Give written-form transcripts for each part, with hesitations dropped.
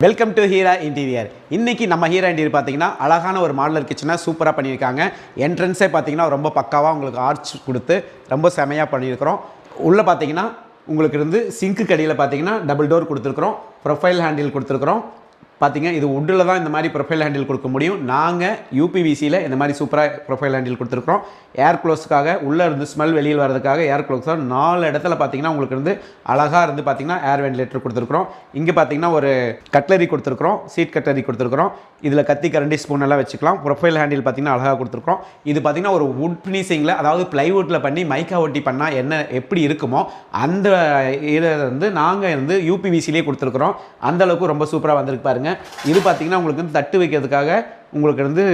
Welcome to Heera interior. இன்னைக்கு நம்ம Heera interior பார்த்தீங்கன்னா அழகான ஒரு மாடலர் கிச்சனை சூப்பராக பண்ணியிருக்காங்க. என்ட்ரன்ஸே பார்த்தீங்கன்னா ரொம்ப பக்காவாக உங்களுக்கு ஆர்ச் கொடுத்து ரொம்ப செமையாக பண்ணியிருக்கிறோம். உள்ளே பார்த்தீங்கன்னா உங்களுக்கு இருந்து சிங்க்கு கடியில் பார்த்தீங்கன்னா டபுள் டோர் கொடுத்துருக்குறோம். ப்ரொஃபைல் ஹேண்டில் கொடுத்துருக்குறோம். பார்த்தீங்க இது உட்டில் தான் இந்த மாதிரி ப்ரொஃபைல் ஹேண்டில் கொடுக்க முடியும். நாங்கள் யூபிவிசியில் இந்த மாதிரி சூப்பராக ப்ரொஃபைல் ஹேண்டில் கொடுத்துருக்குறோம். ஏர் க்ளோஸ்க்காக உள்ளே இருந்து ஸ்மெல் வெளியில் வரதுக்காக ஏர் க்ளோஸாக 4 இடத்துல பார்த்தீங்கன்னா உங்களுக்கு இருந்து அழகாக இருந்து பார்த்தீங்கன்னா ஏர் வென்டிலேட்டர் கொடுத்துருக்குறோம். இங்கே பார்த்தீங்கன்னா ஒரு கட்லரி கொடுத்துருக்குறோம், சீட் கட்லரி கொடுத்துருக்குறோம். இதில் கத்தி கரண்டி ஸ்பூன் எல்லாம் வச்சுக்கலாம். ப்ரொஃபைல் ஹேண்டில் பார்த்தீங்கன்னா அழகாக கொடுத்துருக்குறோம். இது பார்த்தீங்கன்னா ஒரு வுட் ஃபினிஷிங்கில், அதாவது ப்ளைவுட்டில் பண்ணி மைக்கா ஒட்டி பண்ணால் என்ன எப்படி இருக்குமோ அந்த இதை வந்து நாங்கள் வந்து யூபிவிசிலே கொடுத்துருக்குறோம். அந்தளவுக்கு ரொம்ப சூப்பராக வந்திருக்கு பாருங்கள். இது பார்த்தீங்கன்னா உங்களுக்கு வந்து தட்டு வைக்கிறதுக்காக உங்களுக்கு வந்து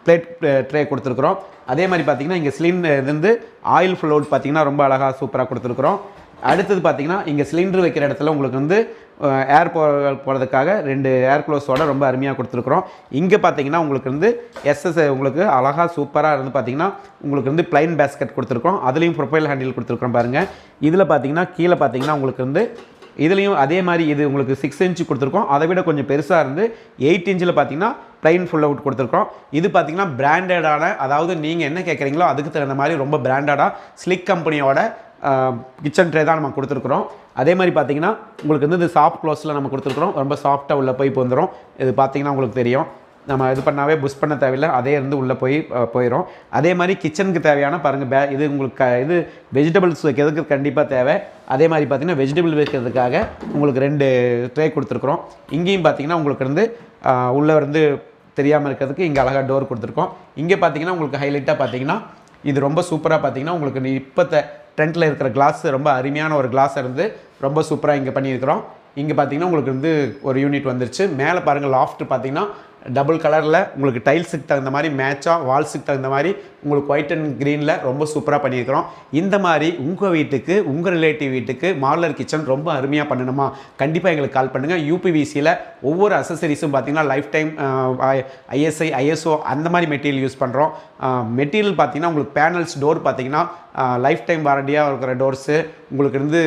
பிளேட் ட்ரே கொடுத்துருக்குறோம். அதே மாதிரி பார்த்தீங்கன்னா இங்கே சிலிண்டர் வந்து ஆயில் ஃப்ளோட் பார்த்தீங்கன்னா ரொம்ப அழகாக சூப்பராக கொடுத்துருக்குறோம். அடுத்தது பார்த்தீங்கன்னா இங்கே சிலிண்டர் வைக்கிற இடத்துல உங்களுக்கு வந்து ஏர் போகிறதுக்காக 2 ஏர் க்ளோஸோட ரொம்ப அருமையாக கொடுத்துருக்குறோம். இங்கே பார்த்தீங்கன்னா உங்களுக்கு வந்து உங்களுக்கு அழகாக சூப்பராக இருந்து பார்த்தீங்கன்னா உங்களுக்கு வந்து பிளைன் பேஸ்கெட் கொடுத்துருக்கோம். அதுலேயும் ப்ரொஃபைல் ஹேண்டில் கொடுத்துருக்குறோம் பாருங்கள். இதில் பார்த்தீங்கன்னா கீழே பார்த்தீங்கன்னா உங்களுக்கு வந்து இதுலேயும் அதே மாதிரி இது உங்களுக்கு 6 இன்ச்சு கொடுத்துருக்கோம். அதை விட கொஞ்சம் பெருசாக இருந்து 8 இன்ச்சில் பார்த்தீங்கன்னா ப்ளைன் ஃபுல் அவுட் கொடுத்துருக்கோம். இது பார்த்தீங்கன்னா பிராண்டடான, அதாவது நீங்கள் என்ன கேட்குறீங்களோ அதுக்கு தகுந்த மாதிரி ரொம்ப பிராண்டடாக ஸ்லிக் கம்பெனியோட கிச்சன் ட்ரே தான் நம்ம கொடுத்துருக்குறோம். அதே மாதிரி பார்த்தீங்கன்னா உங்களுக்கு வந்து இது சாஃப்ட் க்ளோஸில் நம்ம கொடுத்துருக்குறோம். ரொம்ப சாஃப்டாக உள்ளே போய் வந்துடும். இது பார்த்தீங்கன்னா உங்களுக்கு தெரியும், நம்ம இது பண்ணாவே புஷ் பண்ண தேவையில்லை, அதே இருந்து உள்ளே போயிடும். அதே மாதிரி கிச்சனுக்கு தேவையான பாருங்கள் இது உங்களுக்கு இது வெஜிடபிள்ஸ் வைக்கிறதுக்கு கண்டிப்பாக தேவை. அதே மாதிரி பார்த்திங்கன்னா வெஜிடபிள் வைக்கிறதுக்காக உங்களுக்கு 2 ட்ரே கொடுத்துருக்குறோம். இங்கேயும் பார்த்திங்கன்னா உங்களுக்கு வந்து உள்ளே வந்து தெரியாமல் இருக்கிறதுக்கு இங்கே அழகாக டோர் கொடுத்துருக்கோம். இங்கே பார்த்திங்கன்னா உங்களுக்கு ஹைலைட்டாக பார்த்திங்கன்னா இது ரொம்ப சூப்பராக பார்த்திங்கன்னா உங்களுக்கு இப்போத்த ட்ரெண்டில் இருக்கிற கிளாஸ் ரொம்ப அருமையான ஒரு கிளாஸ் இருந்து ரொம்ப சூப்பராக இங்கே பண்ணியிருக்கிறோம். இங்கே பார்த்திங்கன்னா உங்களுக்கு வந்து ஒரு யூனிட் வந்துருச்சு. மேலே பாருங்கள் லாஃப்ட் பார்த்திங்கன்னா டபுள் கலரில் உங்களுக்கு டைல்ஸுக்கு தகுந்த மாதிரி மேட்சாக, வால்ஸுக்கு தகுந்த மாதிரி உங்களுக்கு ஒயிட் அண்ட் க்ரீனில் ரொம்ப சூப்பராக பண்ணியிருக்கிறோம். இந்த மாதிரி உங்கள் வீட்டுக்கு, உங்கள் ரிலேட்டிவ் வீட்டுக்கு மாடலர் கிச்சன் ரொம்ப அருமையாக பண்ணணுமா, கண்டிப்பாக எங்களுக்கு கால் பண்ணுங்கள். யூபிவிசியில் ஒவ்வொரு அசசரிஸும் பார்த்திங்கன்னா லைஃப் டைம் ஐஎஸ்ஐ ஐஎஸ்ஓ அந்த மாதிரி மெட்டீரியல் யூஸ் பண்ணுறோம். மெட்டீரியல் பார்த்திங்கன்னா உங்களுக்கு பேனல்ஸ் டோர் பார்த்திங்கன்னா லைஃப் டைம் வாரண்டியாக இருக்கிற டோர்ஸு உங்களுக்கு இருந்து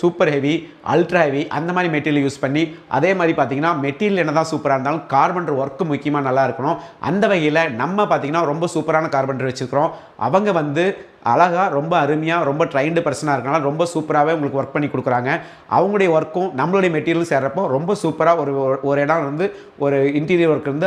சூப்பர் ஹெவி, அல்ட்ரா ஹெவி அந்த மாதிரி மெட்டீரியல் யூஸ் பண்ணி, அதே மாதிரி பார்த்திங்கன்னா மெட்டீரியல் என்ன தான் சூப்பராக இருந்தாலும் கார்பெண்டர் ஒர்க்கு முக்கியமாக நல்லா இருக்கணும். அந்த வகையில் நம்ம பார்த்திங்கன்னா ரொம்ப சூப்பரான கார்பெண்டர் வச்சுருக்கிறோம். அவங்க வந்து அழகாக ரொம்ப அருமையாக ரொம்ப ட்ரைன்டு பர்சனாக இருக்கனால ரொம்ப சூப்பராகவே உங்களுக்கு ஒர்க் பண்ணி கொடுக்குறாங்க. அவங்களுடைய ஒர்க்கும் நம்மளுடைய மெட்டீரியல் சேர்றப்போ ரொம்ப சூப்பராக ஒரு இடம் வந்து ஒரு இன்டீரியர் ஒர்க் இருந்து